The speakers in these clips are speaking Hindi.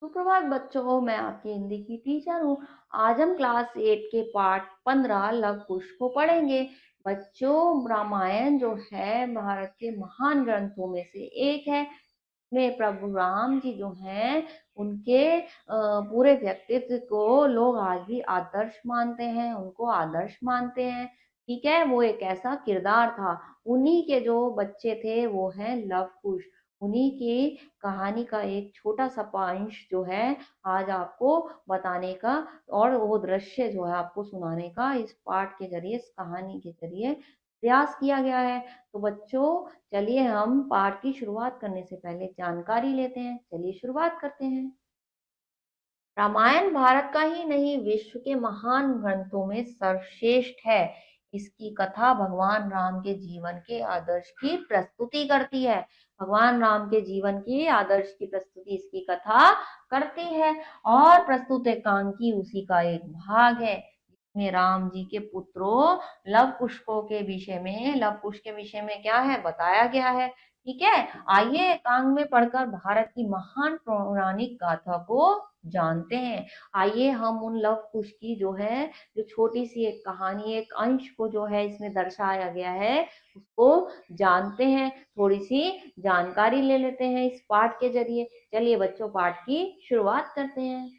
सुप्रभात बच्चों, मैं आपकी हिंदी की टीचर हूँ। आज हम क्लास 8 के पाठ 15 लव कुश को पढ़ेंगे। बच्चों, रामायण जो है भारत के महान ग्रंथों में से एक है। में प्रभु राम जी जो हैं उनके पूरे व्यक्तित्व को लोग आज भी आदर्श मानते हैं, उनको आदर्श मानते हैं। ठीक है, वो एक ऐसा किरदार था। उन्हीं के जो बच्चे थे वो हैं लव कुश। उन्हीं की कहानी का एक छोटा सा अंश जो है आज आपको बताने का और वो दृश्य जो है आपको सुनाने का इस पाठ के जरिए, इस कहानी के जरिए प्रयास किया गया है। तो बच्चों, चलिए हम पाठ की शुरुआत करने से पहले जानकारी लेते हैं। चलिए शुरुआत करते हैं। रामायण भारत का ही नहीं, विश्व के महान ग्रंथों में सर्वश्रेष्ठ है। इसकी कथा भगवान राम के जीवन के आदर्श की प्रस्तुति करती है। भगवान राम के जीवन के आदर्श की प्रस्तुति इसकी कथा करती है और प्रस्तुत एकांकी उसी का एक भाग है। इसमें राम जी के पुत्रों लव कुशों के विषय में, लव कुश के विषय में क्या है बताया गया है। ठीक है, आइए एकांक में पढ़कर भारत की महान पौराणिक गाथा को जानते हैं। आइए हम उन लव कुश की जो है, जो छोटी सी एक कहानी, एक अंश को जो है इसमें दर्शाया गया है उसको जानते हैं। थोड़ी सी जानकारी ले लेते हैं इस पाठ के जरिए। चलिए बच्चों, पाठ की शुरुआत करते हैं।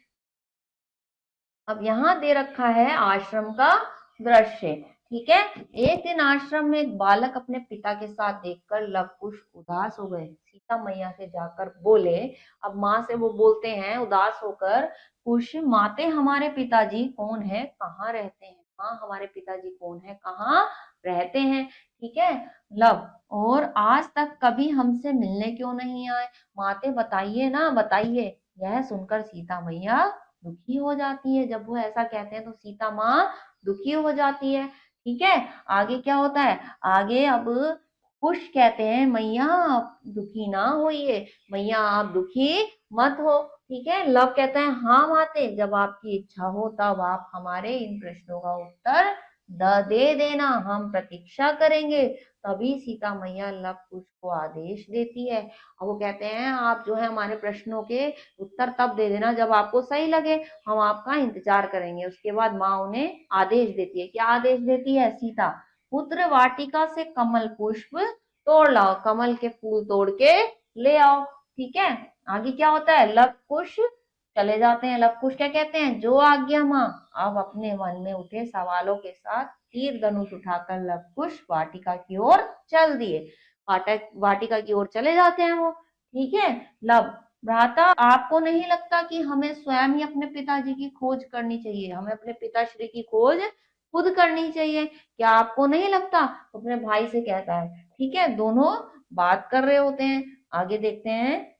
अब यहाँ दे रखा है आश्रम का दृश्य। ठीक है, एक दिन आश्रम में एक बालक अपने पिता के साथ देखकर लव कुश उदास हो गए। सीता मैया से जाकर बोले, अब माँ से वो बोलते हैं उदास होकर, कुश, माते हमारे पिताजी कौन है, कहाँ रहते हैं। माँ, हमारे पिताजी कौन है, कहाँ रहते हैं। ठीक है, लव, और आज तक कभी हमसे मिलने क्यों नहीं आए। माते बताइए ना, बताइए। यह सुनकर सीता मैया दुखी हो जाती है। जब वो ऐसा कहते हैं तो सीता माँ दुखी हो जाती है। ठीक है, आगे क्या होता है, आगे अब कुश कहते हैं, मैया आप दुखी ना होइए, मैया आप दुखी मत हो। ठीक है, लव कहते हैं, हाँ माते, जब आपकी इच्छा हो तब आप हमारे इन प्रश्नों का उत्तर दे देना, हम प्रतीक्षा करेंगे। तभी सीता मैया लव कुश को आदेश देती है और वो कहते हैं, आप जो है हमारे प्रश्नों के उत्तर तब दे देना जब आपको सही लगे, हम आपका इंतजार करेंगे। उसके बाद माँ उन्हें आदेश देती है। क्या आदेश देती है सीता, पुत्र वाटिका से कमल पुष्प तोड़ लाओ, कमल के फूल तोड़ के ले आओ। ठीक है, आगे क्या होता है, लव कुश चले जाते हैं। लव कुश क्या कहते हैं, जो आज्ञा माँ। अब अपने मन में उठे सवालों के साथ तीर धनुष उठाकर लव कुश वाटिका की ओर चल दिए। वाटिका की ओर चले जाते हैं वो। ठीक है, लव, भ्राता, आपको नहीं लगता कि हमें स्वयं ही अपने पिताजी की खोज करनी चाहिए, हमें अपने पिताश्री की खोज खुद करनी चाहिए, क्या आपको नहीं लगता। तो अपने भाई से कहता है। ठीक है, दोनों बात कर रहे होते हैं। आगे देखते हैं,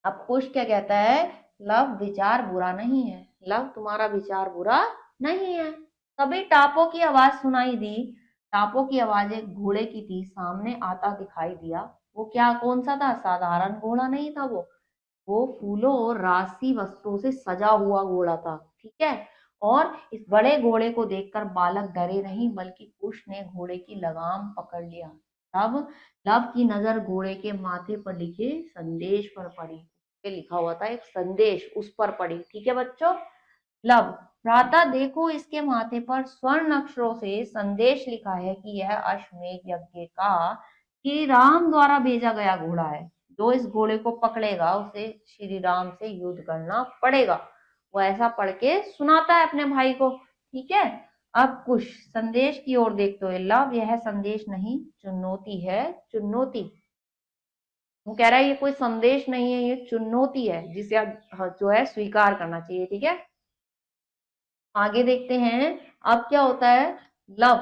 अब कुश क्या कहता है, लव, विचार बुरा नहीं है, लव तुम्हारा विचार बुरा नहीं है। तभी टापों की आवाज सुनाई दी। टापों की आवाज एक घोड़े की थी, सामने आता दिखाई दिया। वो क्या, कौन सा था, साधारण घोड़ा नहीं था वो फूलों और राशि वस्त्रों से सजा हुआ घोड़ा था। ठीक है, और इस बड़े घोड़े को देखकर बालक डरे नहीं, बल्कि कुश ने घोड़े की लगाम पकड़ लिया। तब लव की नजर घोड़े के माथे पर लिखे संदेश पर पड़ी। पे लिखा हुआ था एक संदेश, उस पर पड़ी। ठीक है बच्चों, लव, भ्राता देखो, इसके माथे पर स्वर्ण अक्षरों से संदेश लिखा है कि यह अश्वमेध यज्ञ का श्री राम द्वारा भेजा गया घोड़ा है। जो इस घोड़े को पकड़ेगा उसे श्री राम से युद्ध करना पड़ेगा। वो ऐसा पढ़ के सुनाता है अपने भाई को। ठीक है, अब कुछ संदेश की ओर देखते हुए, लव, यह संदेश नहीं चुनौती है, चुनौती। वो कह रहा है ये कोई संदेश नहीं है, ये चुनौती है जिसे आप जो है स्वीकार करना चाहिए। ठीक है, आगे देखते हैं, अब क्या होता है, लव,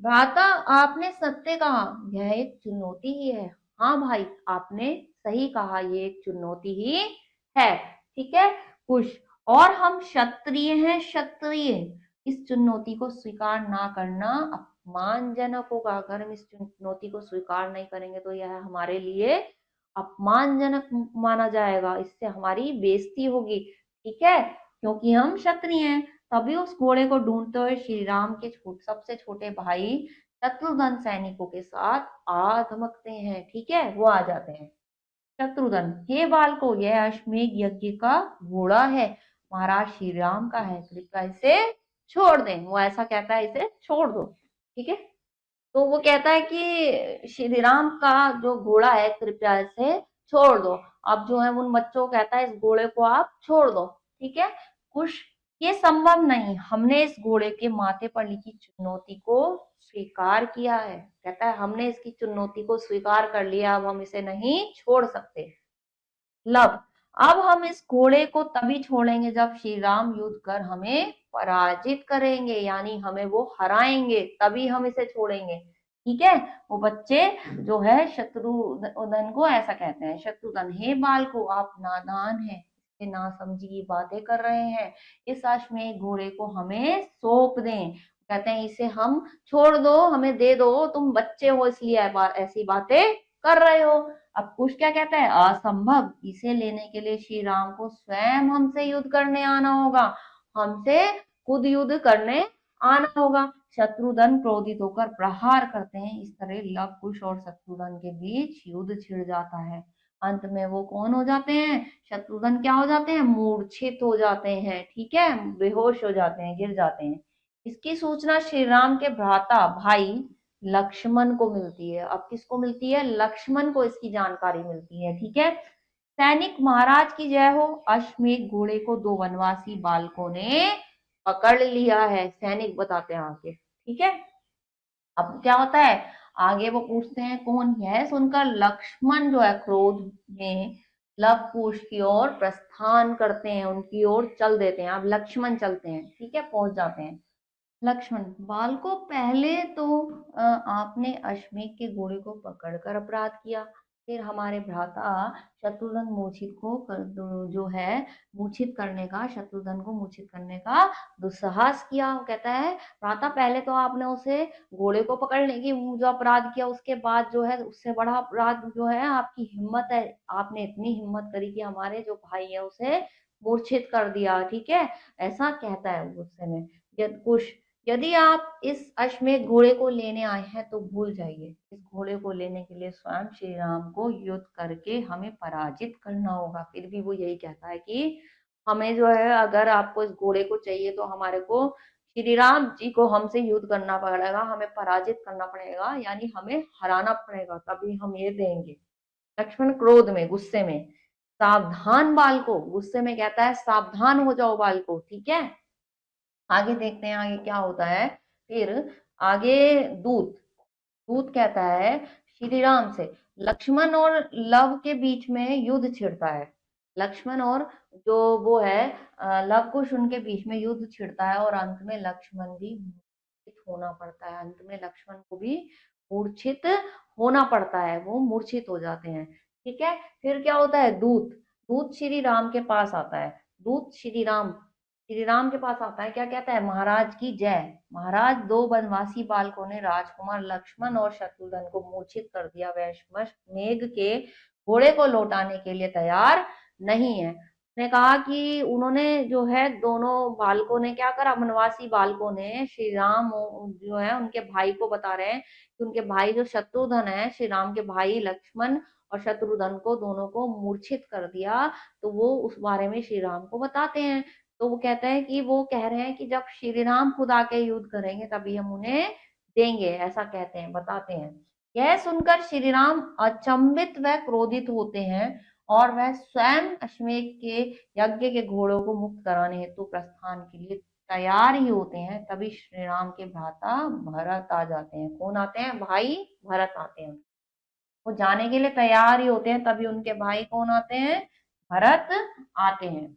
भ्राता आपने सत्य कहा, यह एक चुनौती ही है। हाँ भाई, आपने सही कहा, ये एक चुनौती ही है। ठीक है, कुश, और हम क्षत्रिय हैं, क्षत्रिय, इस चुनौती को स्वीकार ना करना अपमानजनक होगा। अगर हम इस चुनौती को स्वीकार नहीं करेंगे तो यह हमारे लिए अपमानजनक माना जाएगा, इससे हमारी बेइज्जती होगी। ठीक है, क्योंकि हम क्षत्रिय हैं। तभी उस घोड़े को ढूंढते हुए श्री राम के सबसे छोटे भाई शत्रुघ्न सैनिकों के साथ आ धमकते हैं। ठीक है, वो आ जाते हैं। शत्रुघ्न, हे बालको, यह अश्वमेध यज्ञ का घोड़ा है, महाराज श्री राम का है, कृपया इसे छोड़ दें। वो ऐसा कहता है, इसे छोड़ दो। ठीक है, तो वो कहता है कि श्री राम का जो घोड़ा है, कृपया इसे छोड़ दो। अब जो है उन बच्चों को कहता है, इस घोड़े को आप छोड़ दो। ठीक है, कुश, ये संभव नहीं, हमने इस घोड़े के माथे पर लिखी चुनौती को स्वीकार किया है। कहता है हमने इसकी चुनौती को स्वीकार कर लिया, अब हम इसे नहीं छोड़ सकते। लब, अब हम इस घोड़े को तभी छोड़ेंगे जब श्री राम युद्ध कर हमें पराजित करेंगे, यानी हमें वो हराएंगे, तभी हम इसे छोड़ेंगे। ठीक है, वो बच्चे जो है शत्रुघ्न को ऐसा कहते हैं, शत्रुघ्न, हे बाल को, आप नादान हैं, नासमझी की बातें कर रहे हैं, इस अश्वमेध घोड़े को हमें सौंप दें। कहते हैं इसे हम छोड़ दो, हमें दे दो, तुम बच्चे हो इसलिए ऐसी बातें कर रहे हो। अब कुश क्या कहता है, असंभव, इसे लेने के लिए श्री राम को स्वयं हमसे युद्ध करने आना होगा, हमसे खुद युद्ध करने आना होगा। शत्रुघ्न क्रोधित होकर प्रहार करते हैं, इस तरह लव कुश और शत्रुघ्न के बीच युद्ध छिड़ जाता है। अंत में वो कौन हो जाते हैं, शत्रुघ्न क्या हो जाते हैं, मूर्छित हो जाते हैं। ठीक है, बेहोश हो जाते हैं, गिर जाते हैं। इसकी सूचना श्री राम के भ्राता भाई लक्ष्मण को मिलती है। अब किसको मिलती है, लक्ष्मण को इसकी जानकारी मिलती है। ठीक है, सैनिक महाराज की जय हो, अश्वमेध घोड़े को दो वनवासी बालकों ने पकड़ लिया है, सैनिक बताते हैं आगे। ठीक है, अब क्या होता है, आगे वो पूछते हैं कौन है, सुनकर लक्ष्मण जो है क्रोध में लव कुश की ओर प्रस्थान करते हैं, उनकी ओर चल देते हैं। अब लक्ष्मण चलते हैं, ठीक है, पहुंच जाते हैं। लक्ष्मण, बालको, पहले तो आपने अश्वमेध के घोड़े को पकड़कर अपराध किया, फिर हमारे भ्राता शत्रुघ्न मूर्छित को जो है मूर्छित करने का, शत्रुघ्न को मूर्छित करने का दुस्साहस किया। वो कहता है भ्राता, पहले तो आपने उसे घोड़े को पकड़ने की जो अपराध किया, उसके बाद जो है उससे बड़ा अपराध जो है आपकी हिम्मत है, आपने इतनी हिम्मत करी कि हमारे जो भाई है उसे मूर्छित कर दिया। ठीक है, ऐसा कहता है गुस्से में। कुछ, यदि आप इस अश्वमेध घोड़े को लेने आए हैं तो भूल जाइए, इस घोड़े को लेने के लिए स्वयं श्री राम को युद्ध करके हमें पराजित करना होगा। फिर भी वो यही कहता है कि हमें जो है, अगर आपको इस घोड़े को चाहिए तो हमारे को श्री राम जी को हमसे युद्ध करना पड़ेगा, हमें पराजित करना पड़ेगा, यानी हमें हराना पड़ेगा, तभी हम ये देंगे। लक्ष्मण क्रोध में, गुस्से में, सावधान बालको, गुस्से में कहता है सावधान हो जाओ बालको। ठीक है, आगे देखते हैं आगे क्या होता है। फिर आगे दूत दूत कहता है श्री राम से, लक्ष्मण और लव के बीच में युद्ध छिड़ता है। लक्ष्मण और जो वो है लव कुश, उनके बीच में युद्ध छिड़ता है, और अंत में लक्ष्मण भी मूर्छित होना पड़ता है। अंत में लक्ष्मण को भी मूर्छित होना पड़ता है, वो मूर्छित हो जाते हैं। ठीक है, फिर क्या होता है, दूत दूत श्री राम के पास आता है। दूत श्री राम के पास आता है, क्या कहता है, महाराज की जय, महाराज, दो बनवासी बालकों ने राजकुमार लक्ष्मण और शत्रुघ्न को मूर्छित कर दिया, वह अश्वमेध के घोड़े को लौटाने के लिए तैयार नहीं है। उसने कहा कि उन्होंने जो है, दोनों बालकों ने क्या करा, वनवासी बालकों ने श्री राम जो है उनके भाई को बता रहे हैं कि उनके भाई जो शत्रुघ्न है, श्री राम के भाई लक्ष्मण और शत्रुघ्न को, दोनों को मूर्छित कर दिया। तो वो उस बारे में श्री राम को बताते हैं। तो वो कहते हैं कि वो कह रहे हैं कि जब श्री राम खुद आके युद्ध करेंगे तभी हम उन्हें देंगे, ऐसा कहते हैं, बताते हैं। यह सुनकर श्री राम अचंभित व क्रोधित होते हैं, और वह स्वयं अश्वमेध के यज्ञ के घोड़ों को मुक्त कराने हेतु प्रस्थान के लिए तैयार ही होते हैं। तभी श्री राम के भ्राता भरत आ जाते हैं। कौन आते हैं, भाई भरत आते हैं। वो जाने के लिए तैयार ही होते हैं, तभी उनके भाई कौन आते हैं, भरत आते हैं।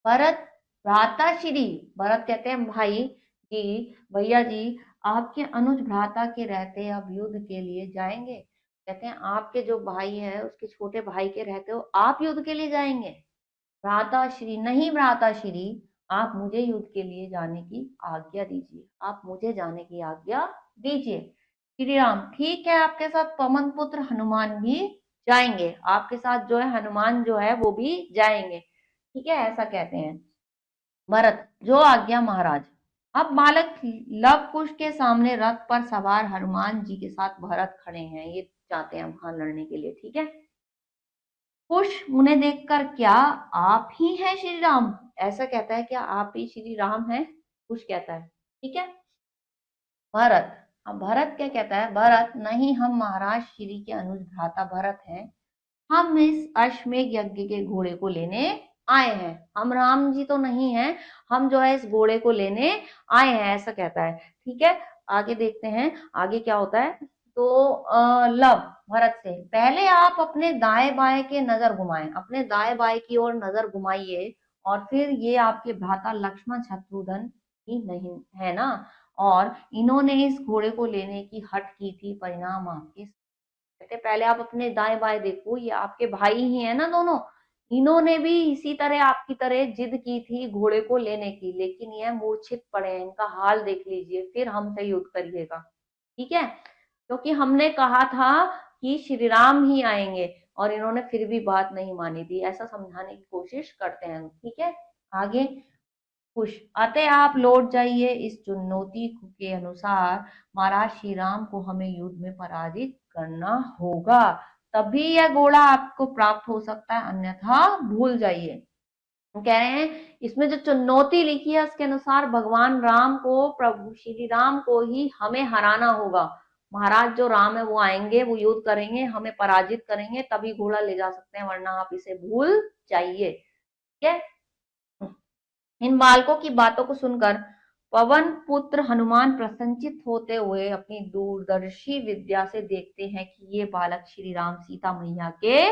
भरत, भ्राता श्री, भरत कहते हैं भाई जी, भैया जी, आपके अनुज भ्राता के रहते अब युद्ध के लिए जाएंगे। कहते हैं आपके जो भाई है उसके छोटे भाई के रहते हो आप युद्ध के लिए जाएंगे। भ्राता श्री, नहीं भ्राता श्री, आप मुझे युद्ध के लिए जाने की आज्ञा दीजिए, आप मुझे जाने की आज्ञा दीजिए। श्री राम, ठीक है, आपके साथ पवन पुत्र हनुमान भी जाएंगे, आपके साथ जो है हनुमान जो है वो भी जाएंगे। ठीक है, ऐसा कहते हैं। भरत, जो आज्ञा महाराज। अब बालक लव कुश के सामने रथ पर सवार हनुमान जी के साथ भरत खड़े हैं, ये चाहते हैं वहां लड़ने के लिए। ठीक है, कुश उन्हें देखकर, क्या आप ही हैं श्री राम? ऐसा कहता है, क्या आप ही श्री राम हैं? कुश कहता है। ठीक है। भरत, अब भरत क्या कहता है? भरत, नहीं, हम महाराज श्री के अनुज भ्राता भरत हैं। हम इस अश्वमेध यज्ञ के घोड़े को लेने आए हैं। हम राम जी तो नहीं हैं, हम जो है इस घोड़े को लेने आए हैं, ऐसा कहता है। ठीक है। आगे देखते हैं आगे क्या होता है। तो लव भरत से, पहले आप अपने दाएं बाएं के नजर घुमाएं, अपने दाएं बाएं की ओर नजर घुमाइए, और फिर ये आपके भ्राता लक्ष्मण शत्रुघ्न ही नहीं है ना? और इन्होंने इस घोड़े को लेने की हट की थी, परिणाम आपके। कहते पहले आप अपने दाएं बाएं देखो, ये आपके भाई ही है ना दोनों। इन्होंने भी इसी तरह आपकी तरह जिद की थी घोड़े को लेने की, लेकिन ये मूर्छित पड़े हैं, इनका हाल देख लीजिए, फिर हमसे युद्ध करिएगा। ठीक है। क्योंकि हमने कहा था कि श्री राम ही आएंगे, और इन्होंने फिर भी बात नहीं मानी थी, ऐसा समझाने की कोशिश करते हैं। ठीक है। आगे, खुश, अतः आप लौट जाइए, इस चुनौती के अनुसार महाराज श्री राम को हमें युद्ध में पराजित करना होगा, तभी यह घोड़ा आपको प्राप्त हो सकता है, अन्यथा भूल जाइए। कह रहे हैं इसमें जो चुनौती लिखी है उसके अनुसार भगवान राम को, प्रभु श्री राम को ही हमें हराना होगा। महाराज जो राम है वो आएंगे, वो युद्ध करेंगे, हमें पराजित करेंगे, तभी घोड़ा ले जा सकते हैं, वरना आप इसे भूल जाइए। ठीक है। इन बालकों की बातों को सुनकर पवन पुत्र हनुमान प्रसन्नचित होते हुए अपनी दूरदर्शी विद्या से देखते हैं कि ये बालक श्री राम सीता मैया के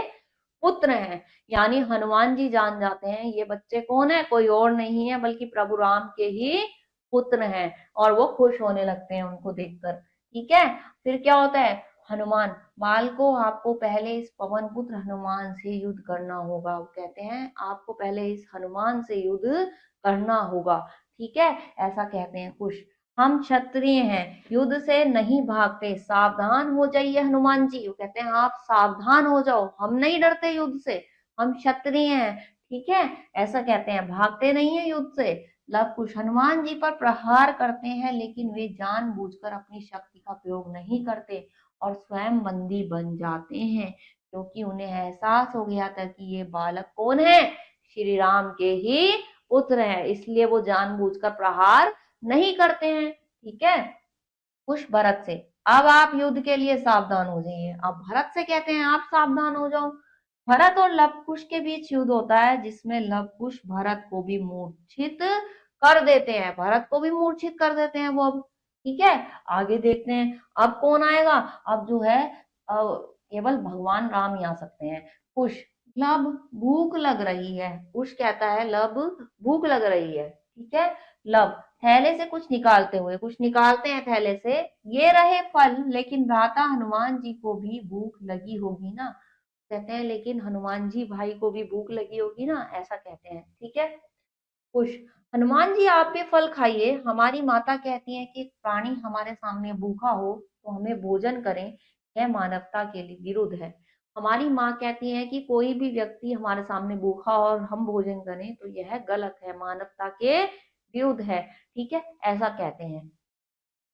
पुत्र हैं। यानी हनुमान जी जान जाते हैं ये बच्चे कौन है, कोई और नहीं है बल्कि प्रभु राम के ही पुत्र हैं, और वो खुश होने लगते हैं उनको देखकर। ठीक है। फिर क्या होता है? हनुमान, बालको, आपको पहले इस पवन पुत्र हनुमान से युद्ध करना होगा। वो कहते हैं आपको पहले इस हनुमान से युद्ध करना होगा। ठीक है। ऐसा कहते हैं कुश, हम क्षत्रिय हैं, युद्ध से नहीं भागते, सावधान हो जाइए हनुमान जी। वो कहते हैं आप सावधान हो जाओ, हम नहीं डरते युद्ध से, हम क्षत्रिय हैं। ठीक है। ऐसा कहते हैं, भागते नहीं है युद्ध से। लव कुश हनुमान जी पर प्रहार करते हैं, लेकिन वे जानबूझकर अपनी शक्ति का प्रयोग नहीं करते और स्वयं बंदी बन जाते हैं, क्योंकि उन्हें एहसास हो गया था कि ये बालक कौन है, श्री राम के ही पुत्र है, इसलिए वो जानबूझकर प्रहार नहीं करते हैं। ठीक है। कुश भरत से, अब आप युद्ध के लिए सावधान हो जाइए। अब भरत से कहते हैं आप सावधान हो जाओ। भरत और लव कुश के बीच युद्ध होता है, जिसमें लव कुश भरत को भी मूर्छित कर देते हैं, भरत को भी मूर्छित कर देते हैं वो अब। ठीक है। आगे देखते हैं अब कौन आएगा। अब जो है केवल भगवान राम ही आ सकते हैं। कुश, लब, भूख लग रही है। कुश कहता है लब, भूख लग रही है। ठीक है। लब, थैले से कुछ निकालते हुए, कुछ निकालते हैं थैले से, ये रहे फल, लेकिन भ्राता हनुमान जी को भी भूख लगी होगी ना? कहते हैं लेकिन हनुमान जी भाई को भी भूख लगी होगी ना, ऐसा कहते हैं। ठीक है। कुश, हनुमान जी आप भी फल खाइए, हमारी माता कहती है कि एक प्राणी हमारे सामने भूखा हो तो हमें भोजन करें, यह मानवता के लिए विरुद्ध है। हमारी माँ कहती है कि कोई भी व्यक्ति हमारे सामने भूखा हो और हम भोजन करें तो यह गलत है, मानवता के विरुद्ध है। ठीक है। ऐसा कहते हैं।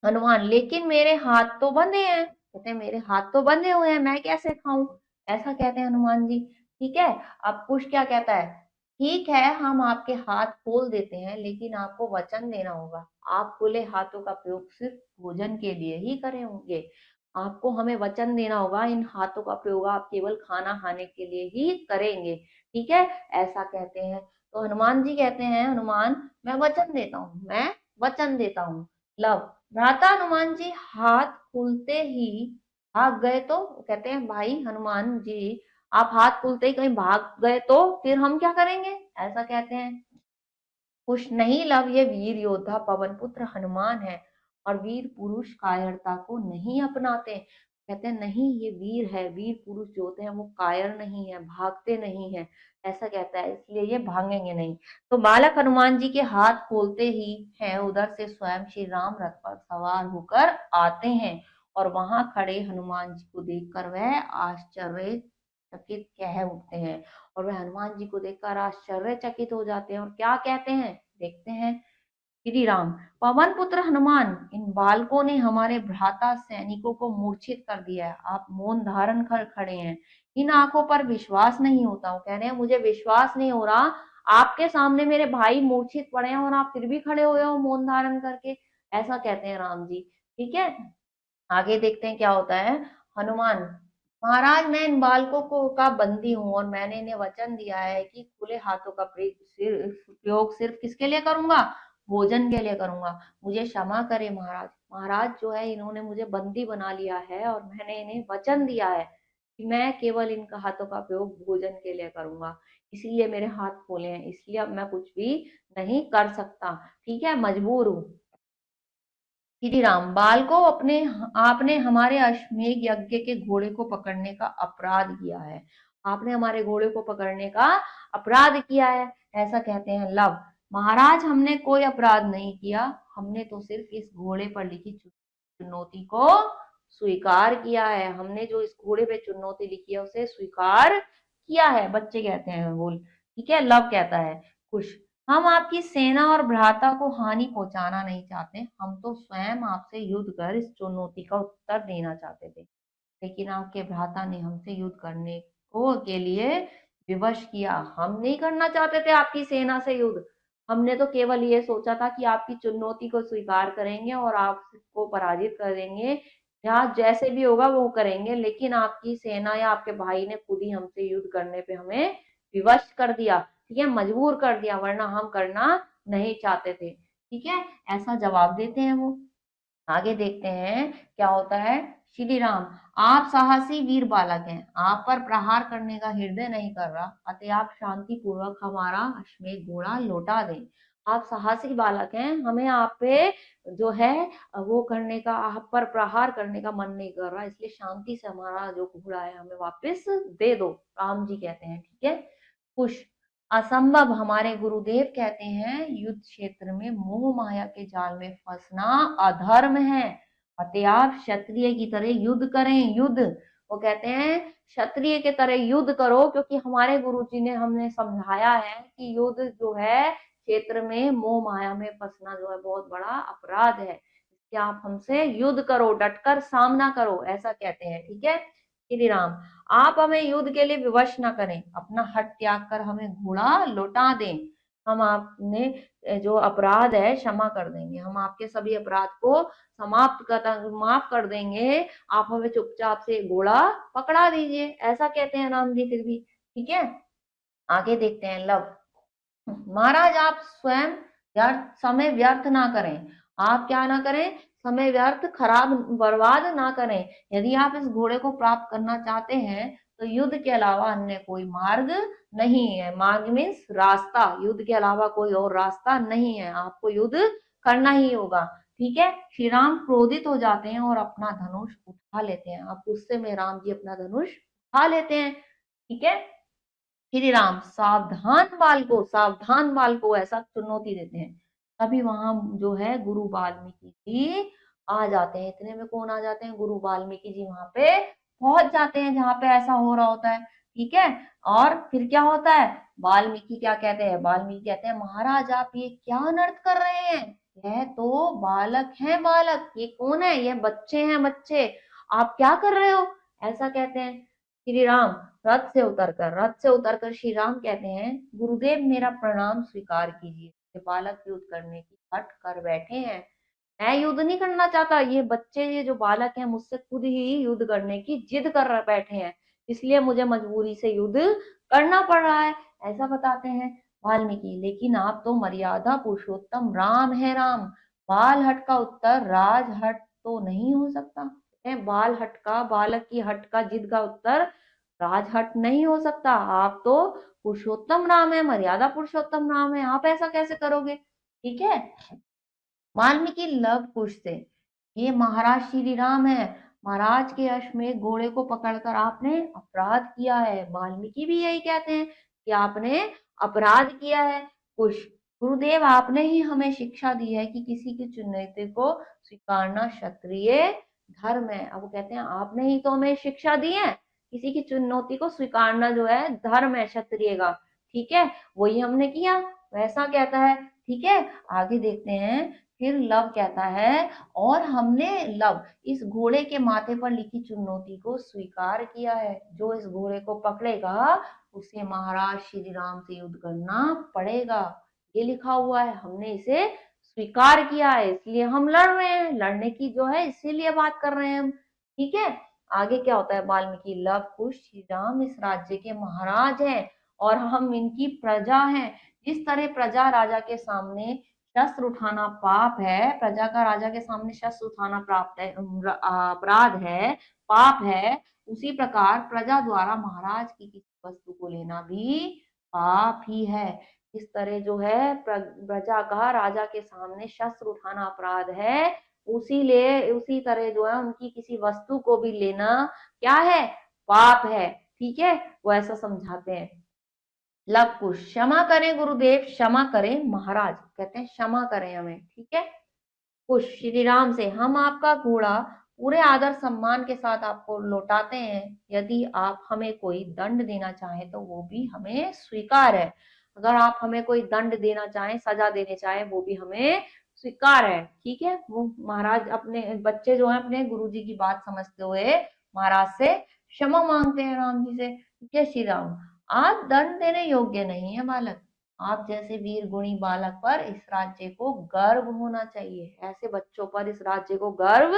हनुमान, लेकिन मेरे हाथ तो बंधे हैं। कहते हैं मेरे हाथ तो बंधे हुए हैं, मैं कैसे खाऊं? ऐसा कहते हैं हनुमान जी। ठीक है। अब कुश क्या कहता है? ठीक है, हम आपके हाथ खोल देते हैं, लेकिन आपको वचन देना होगा, आप खुले हाथों का प्रयोग सिर्फ भोजन के लिए ही करेंगे। आपको हमें वचन देना होगा, इन हाथों का प्रयोग आप केवल खाना खाने के लिए ही करेंगे। ठीक है। ऐसा कहते हैं। तो हनुमान जी कहते हैं, हनुमान, मैं वचन देता हूँ, मैं वचन देता हूँ। लव, भ्राता हनुमान जी हाथ खुलते ही भाग गए तो? कहते हैं भाई हनुमान जी, आप हाथ खुलते ही कहीं भाग गए तो फिर हम क्या करेंगे? ऐसा कहते हैं। कुछ नहीं लव, ये वीर योद्धा पवन पुत्र हनुमान है, और वीर पुरुष कायरता को नहीं अपनाते। कहते हैं नहीं, ये वीर है, वीर पुरुष जो होते हैं वो कायर नहीं है, भागते नहीं है, ऐसा कहता है, इसलिए ये भागेंगे नहीं। तो बालक हनुमान जी के हाथ खोलते ही है, उधर से स्वयं श्री राम रथ पर सवार होकर आते हैं, और वहां खड़े हनुमान जी को देखकर वह आश्चर्यचकित कह उठते हैं, और वह हनुमान जी को देखकर आश्चर्यचकित हो जाते हैं, और क्या कहते हैं देखते हैं। श्री राम, पवन पुत्र हनुमान, इन बालकों ने हमारे भ्राता सैनिकों को मूर्छित कर दिया है। आप मौन धारण कर खड़े हैं, इन आंखों पर विश्वास नहीं होता हूँ। कह रहे हैं मुझे विश्वास नहीं हो रहा, आपके सामने मेरे भाई मूर्छित पड़े हैं और आप फिर भी खड़े हुए हो मौन धारण करके। ऐसा कहते हैं राम जी। ठीक है, आगे देखते हैं क्या होता है। हनुमान, महाराज मैं इन बालकों को का बंदी हूँ और मैंने इन्हें वचन दिया है कि खुले हाथों का प्रयोग सिर्फ किसके लिए करूंगा, भोजन के लिए करूंगा। मुझे क्षमा करे महाराज। महाराज जो है इन्होंने मुझे बंदी बना लिया है और मैंने इन्हें वचन दिया है कि मैं केवल इनका हाथों का प्रयोग भोजन के लिए करूंगा, इसलिए मेरे हाथ खोले हैं, इसलिए अब मैं कुछ भी नहीं कर सकता। ठीक है, मजबूर हूँ। श्री राम, बाल को अपने आपने हमारे अश्वमेध यज्ञ के घोड़े को पकड़ने का अपराध किया है। आपने हमारे घोड़े को पकड़ने का अपराध किया है, ऐसा कहते हैं लव। महाराज हमने कोई अपराध नहीं किया, हमने तो सिर्फ इस घोड़े पर लिखी चुनौती को स्वीकार किया है। हमने जो इस घोड़े पे चुनौती लिखी है उसे स्वीकार किया है। बच्चे कहते हैं बोल। ठीक है, लव कहता है खुश, हम आपकी सेना और भ्राता को हानि पहुंचाना नहीं चाहते, हम तो स्वयं आपसे युद्ध कर इस चुनौती का उत्तर देना चाहते थे, लेकिन आपके भ्राता ने हमसे युद्ध करने को के लिए विवश किया। हम नहीं करना चाहते थे आपकी सेना से युद्ध, हमने तो केवल ये सोचा था कि आपकी चुनौती को स्वीकार करेंगे और आपको पराजित कर देंगे, या जैसे भी होगा वो करेंगे, लेकिन आपकी सेना या आपके भाई ने खुद ही हमसे युद्ध करने पे हमें विवश कर दिया। ठीक है, मजबूर कर दिया, वरना हम करना नहीं चाहते थे। ठीक है, ऐसा जवाब देते हैं वो। आगे देखते हैं क्या होता है। श्री राम, आप साहसी वीर बालक हैं, आप पर प्रहार करने का हृदय नहीं कर रहा, अतः आप शांति पूर्वक हमारा अश्वमेध घोड़ा लौटा दें। आप साहसी बालक हैं, हमें आप पे जो है वो करने का, आप पर प्रहार करने का मन नहीं कर रहा, इसलिए शांति से हमारा जो घोड़ा है हमें वापस दे दो, राम जी कहते हैं। ठीक है, कुश, असंभव, हमारे गुरुदेव कहते हैं युद्ध क्षेत्र में मोह माया के जाल में फंसना अधर्म है, अतः आप क्षत्रिय की तरह युद्ध करें। युद्ध, वो कहते हैं क्षत्रिय के तरह युद्ध करो, क्योंकि हमारे गुरुजी ने हमने समझाया है कि युद्ध जो है क्षेत्र में मोह माया में फंसना जो है बहुत बड़ा अपराध है, इसलिए आप हमसे युद्ध करो, डटकर सामना करो, ऐसा कहते हैं। ठीक है, श्री राम, आप हमें युद्ध के लिए विवश न करें, अपना हट त्याग कर हमें घोड़ा लौटा दें, हम आपने जो अपराध है क्षमा कर देंगे, हम आपके सभी अपराध को समाप्त कर माफ कर देंगे, आप हमें चुपचाप से घोड़ा पकड़ा दीजिए, ऐसा कहते हैं राम जी फिर भी। ठीक है, आगे देखते हैं लव। महाराज आप स्वयं समय व्यर्थ ना करें, आप क्या ना करें, समय व्यर्थ खराब बर्बाद ना करें। यदि आप इस घोड़े को प्राप्त करना चाहते हैं तो युद्ध के अलावा अन्य कोई मार्ग नहीं है। मार्ग मीन्स रास्ता, युद्ध के अलावा कोई और रास्ता नहीं है, आपको युद्ध करना ही होगा। ठीक है, श्री राम क्रोधित हो जाते हैं और अपना धनुष उठा लेते हैं। अब गुस्से में राम जी अपना धनुष उठा लेते हैं। ठीक है, श्री राम, सावधान बालको, सावधान बालको, ऐसा चुनौती देते हैं। तभी वहां जो है गुरु वाल्मीकि जी आ जाते हैं। इतने में कौन आ जाते हैं, गुरु वाल्मीकि जी वहां पे पहुंच जाते हैं जहां पे ऐसा हो रहा होता है। ठीक है, और फिर क्या होता है, वाल्मीकि क्या कहते हैं, वाल्मीकि कहते हैं महाराज आप ये क्या अनर्थ कर रहे हैं, यह तो बालक है, बालक, ये कौन है, ये बच्चे हैं, बच्चे, आप क्या कर रहे हो, ऐसा कहते हैं। श्री राम रथ से उतरकर श्री राम कहते हैं गुरुदेव मेरा प्रणाम स्वीकार कीजिए, ये बालक युद्ध करने की हट कर बैठे हैं, मैं युद्ध नहीं करना चाहता, ये बच्चे, ये जो बालक हैं मुझसे खुद ही युद्ध करने की जिद कर बैठे हैं, इसलिए मुझे मजबूरी से युद्ध करना पड़ रहा है, ऐसा बताते हैं वाल्मीकि। लेकिन आप तो मर्यादा पुरुषोत्तम राम है, राम, बाल हट का उत्तर राज हट तो नहीं हो सकता। बाल हट का, बालक की हट का, जिद का उत्तर राजहट नहीं हो सकता। आप तो पुरुषोत्तम राम है, मर्यादा पुरुषोत्तम राम है, आप ऐसा कैसे करोगे। ठीक है, वाल्मीकि लव कुश से, ये महाराज श्री राम है, महाराज के यश में घोड़े को पकड़कर आपने अपराध किया है। वाल्मीकि भी यही कहते हैं कि आपने अपराध किया है। कुश, गुरुदेव आपने ही हमें शिक्षा दी है कि किसी की चुनौती को स्वीकारना क्षत्रिय धर्म है। अब वो कहते हैं आपने ही तो हमें शिक्षा दी है, किसी की चुनौती को स्वीकारना जो है धर्म है क्षत्रिय का। ठीक है, वही हमने किया। वैसा कहता है। ठीक है, आगे देखते हैं। फिर लव कहता है, और हमने लव इस घोड़े के माथे पर लिखी चुनौती को स्वीकार किया है। जो इस घोड़े को पकड़ेगा उसे महाराज श्री राम से युद्ध करना पड़ेगा। ये लिखा हुआ है, हमने इसे स्वीकार किया है, इसलिए हम लड़ रहे हैं। लड़ने की जो है इसीलिए बात कर रहे हैं हम। ठीक है, आगे क्या होता है। वाल्मीकि, लव कुश, श्री राम इस राज्य के महाराज हैं और हम इनकी प्रजा हैं। जिस तरह प्रजा राजा के सामने शस्त्र उठाना पाप है, प्रजा का राजा के सामने शस्त्र उठाना प्राप्त है, अपराध है, पाप है, उसी प्रकार प्रजा द्वारा महाराज की किसी वस्तु को लेना भी पाप ही है। इस तरह जो है प्रजा का राजा के सामने शस्त्र उठाना अपराध है, उसी तरह जो है उनकी किसी वस्तु को भी लेना क्या है, पाप है। ठीक है, वो ऐसा समझाते हैं। लव कुश, क्षमा करें गुरुदेव, क्षमा करें महाराज, कहते हैं क्षमा करें हमें। ठीक है, कुश श्री राम से, हम आपका घोड़ा पूरे आदर सम्मान के साथ आपको लौटाते हैं। यदि आप हमें कोई दंड देना चाहें तो वो भी हमें स्वीकार है। अगर आप हमें कोई दंड देना चाहें, सजा देने चाहें, वो भी हमें स्वीकार है। ठीक है, वो महाराज अपने बच्चे जो है अपने गुरुजी की बात समझते हुए महाराज से क्षमा मांगते हैं राम जी से। ठीक है, श्री राम, आप दंड देने योग्य नहीं है बालक। आप जैसे वीर गुणी बालक पर इस राज्य को गर्व होना चाहिए। ऐसे बच्चों पर इस राज्य को गर्व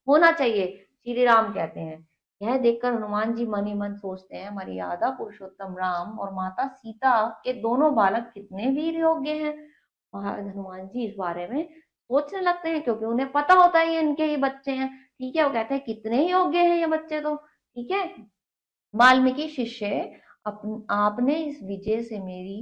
होना चाहिए, श्री राम कहते हैं। यह देखकर हनुमान जी मन ही मन सोचते हैं, मर्यादा पुरुषोत्तम राम और माता सीता के दोनों बालक कितने वीर योग्य हैं। हनुमान जी इस बारे में सोचने लगते हैं, क्योंकि उन्हें पता होता है ये इनके ही बच्चे हैं। ठीक है, वो कहते हैं कितने ही योग्य हैं ये बच्चे तो। ठीक है, वाल्मीकि शिष्य, आपने इस विजय से मेरी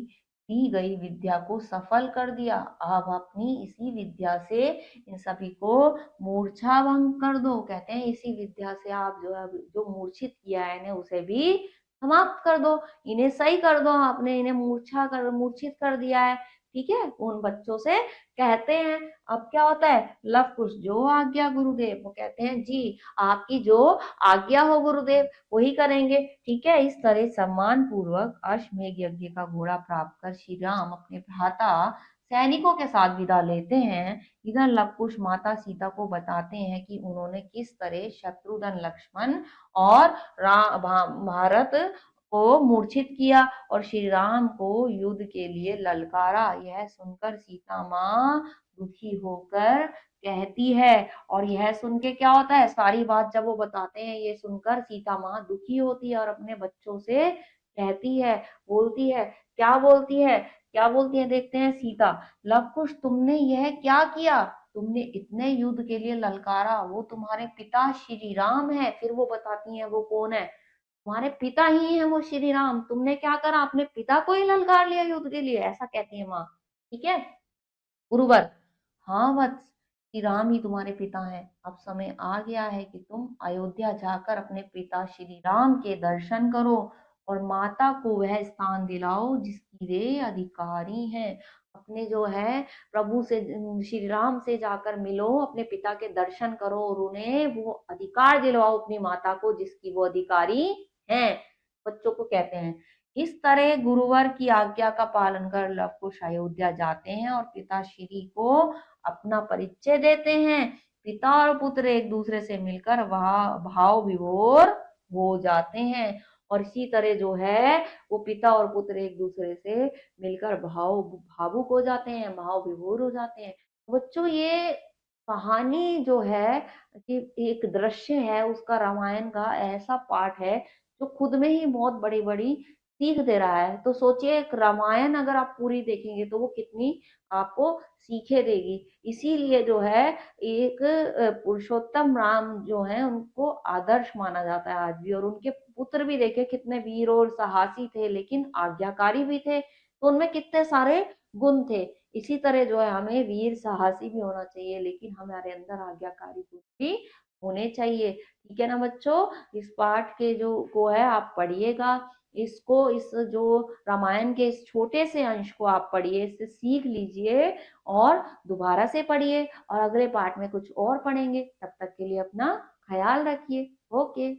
दी गई विद्या को सफल कर दिया। आप अपनी इसी विद्या से इन सभी को मूर्छा भंग कर दो। कहते हैं इसी विद्या से आप जो मूर्छित किया है इन्हें, उसे भी समाप्त कर दो, इन्हें सही कर दो। आपने इन्हें मूर्छित कर दिया है। ठीक है, उन बच्चों से कहते हैं। अब क्या होता है, लव कुश, जो आज्ञा गुरुदेव, वो कहते हैं जी आपकी जो आज्ञा हो गुरुदेव वही करेंगे। ठीक है, इस तरह सम्मान पूर्वक अश्वमेध यज्ञ का घोड़ा प्राप्त कर श्री राम अपने भ्राता सैनिकों के साथ विदा लेते हैं। इधर लव कुश माता सीता को बताते हैं कि उन्होंने किस तरह शत्रुघ्न, लक्ष्मण और भारत को मूर्छित किया और श्री राम को युद्ध के लिए ललकारा। यह सुनकर सीता माँ दुखी होकर कहती है, और यह सुन के क्या होता है, सारी बात जब वो बताते हैं ये सुनकर सीता माँ दुखी होती है और अपने बच्चों से कहती है, बोलती है, क्या बोलती है, क्या बोलती है, देखते हैं सीता। लव कुश, तुमने यह क्या किया, तुमने इतने युद्ध के लिए ललकारा, वो तुम्हारे पिता श्री राम है। फिर वो बताती है वो कौन है, तुम्हारे पिता ही है वो श्री राम। तुमने क्या करा, अपने पिता को ही ललकार लिया युद्ध के लिए, ऐसा कहती है माँ। ठीक है, गुरुवर, हाँ वत्स, श्री राम ही तुम्हारे पिता हैं। अब समय आ गया है कि तुम अयोध्या जाकर अपने पिता श्री राम के दर्शन करो और माता को वह स्थान दिलाओ जिसकी वे अधिकारी हैं। अपने जो है प्रभु से, श्री राम से जाकर मिलो, अपने पिता के दर्शन करो और उन्हें वो अधिकार दिलवाओ अपनी माता को जिसकी वो अधिकारी हैं। बच्चों को कहते हैं। इस तरह गुरुवर की आज्ञा का पालन कर लव कुश अयोध्या जाते हैं और पिता श्री को अपना परिचय देते हैं। पिता और पुत्र एक दूसरे से मिलकर भाव विभोर हो जाते हैं, और इसी तरह जो है वो पिता और पुत्र एक दूसरे से मिलकर भावुक हो जाते हैं, भाव विभोर हो जाते हैं। बच्चों, ये कहानी जो है कि एक दृश्य है उसका, रामायण का ऐसा पाठ है जो खुद में ही बहुत बड़ी बड़ी सीख दे रहा है। तो सोचिए, एक रामायण अगर आप पूरी देखेंगे तो वो कितनी आपको सीखे देगी। इसीलिए जो है एक पुरुषोत्तम राम जो है उनको आदर्श माना जाता है आज भी, और उनके पुत्र भी देखे कितने वीर और साहसी थे, लेकिन आज्ञाकारी भी थे। तो उनमें कितने सारे गुण थे। इसी तरह जो है हमें वीर साहसी भी होना चाहिए, लेकिन हमारे अंदर आज्ञाकारी गुण भी होने चाहिए। ठीक है ना बच्चों, इस पाठ के जो को है आप पढ़िएगा, इसको, इस जो रामायण के इस छोटे से अंश को आप पढ़िए, इससे सीख लीजिए और दोबारा से पढ़िए, और अगले पाठ में कुछ और पढ़ेंगे। तब तक के लिए अपना ख्याल रखिए। ओके।